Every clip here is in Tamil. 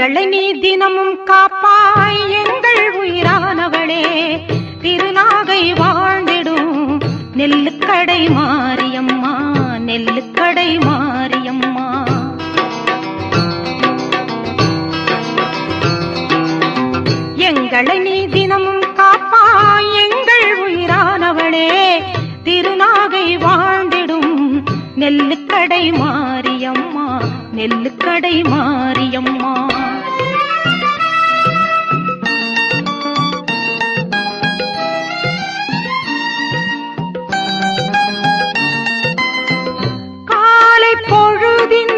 எங்களை நீ தினமும் காப்பாய் எங்கள் உயிரானவளே, திருநாகை வாழ்ந்திடும் நெல்லுக்கடை மாரியம்மா, நெல்லுக்கடை மாரியம்மா. எங்களை நீ தினமும் காப்பாய் எங்கள் உயிரானவளே, திருநாகை வாழ்ந்திடும் நெல்லுக்கடை மாரியம்மா, நெல்லுக்கடை மாரியம்மா. காலை பொழுதின்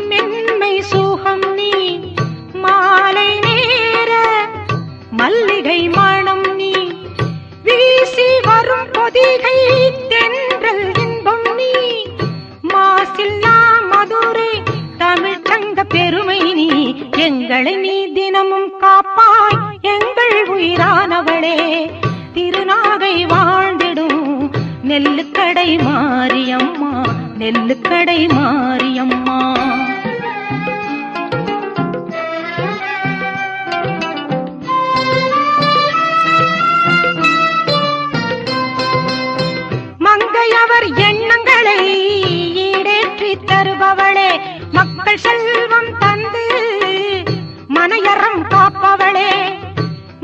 மென்மை சுகம் நீ, மாலை நேர மல்லிகை மணம் நீ, வீசி வரும் பொதிகை தென்றல் இன்பம் நீ, மாசில்லா மதுரை தமிழ் சங்க பெருமை நீ. எங்களை நீ தினமும் காப்பாய் எங்கள் உயிரானவளே, திருநாகை வாழ்ந்திடும் நெல்லுக்கடை மாரியம்மா, நெல்லுக்கடை மாரியம்மா. மங்கையவர் எண்ணங்களை ஈடேற்றி தருபவளே, மக்கள் செல்வம் தந்து மனையறம் காப்பவளே,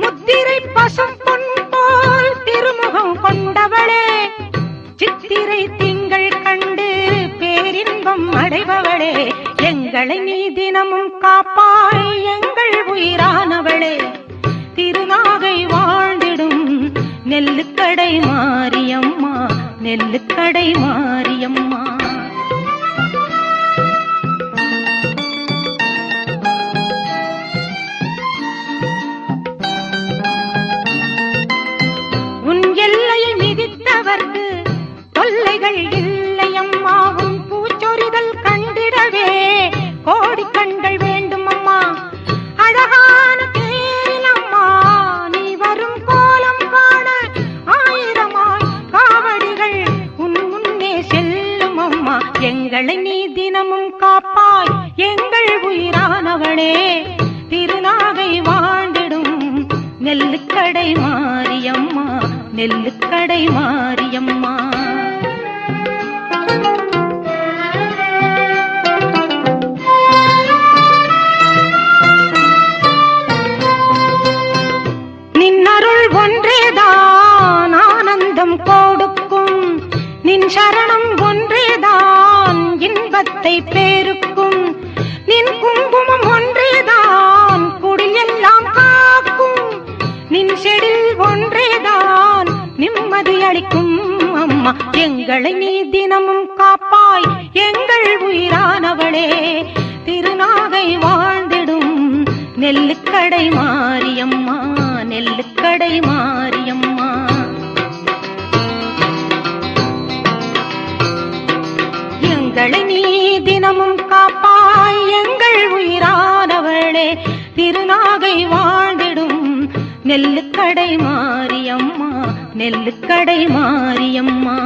முத்திரை பசும் பொன் போல் திருமுகம் கொண்டவளே, சித்திரை திங்கள் கண்டு பேரின்பம் அடைபவளே. எங்களை நீ தினமும் காப்பாய் எங்கள் உயிரானவளே, திருநாகை வாழ்ந்திடும் நெல்லுக்கடை மாரியம்மா, நெல்லுக்கடை மாரியம்மா. உன் எல்லையை மிதித்தவர்க்கு தொல்லைகள் இல்லையம்மா, உன் பூச்சொரிதல் கண்டிடவே கோடி கண்கள் வேண்டும் அம்மா. அழகான தேரிலம்மா நீ வரும் கோலம் காண ஆயிரமாய் காவடிகள் உன் முன்னே செல்லும் அம்மா. எங்களை நீ தினமும் காப்பாய் எங்கள் உயிரானவளே, திருநாகை வாழ்ந்திடும் நெல்லுக்கடை மாரியம்மா, நெல்லுக்கடை மாரியம்மா. நின்னருள் ஒன்றேதான் ஆனந்தம் கொடுக்கும், நின் சரணம் ஒன்றேதான் இன்பத்தை பேருக்கும், நின் குங்குமம் ஒன்றேதான் குடில் எல்லாம் காக்கும், நின் செடில் ஒன்றேதான் நிம்மதி அளிக்கும் அம்மா. எங்களை நீ தினமும் காப்பாய் எங்கள் உயிரானவளே, திருநாகை வாழ்ந்திடும் நெல்லுக்கடை மாரியம்மா, நெல்லுக்கடை மாரியம்மா. எங்களை நீ தினமும் காப்பாய் எங்கள் உயிரானவளே, திருநாகை வாழ்ந்திடும் நெல்லுக்கடை மாரியம்மா, நெல்லுக்கடை மாரியம்மா.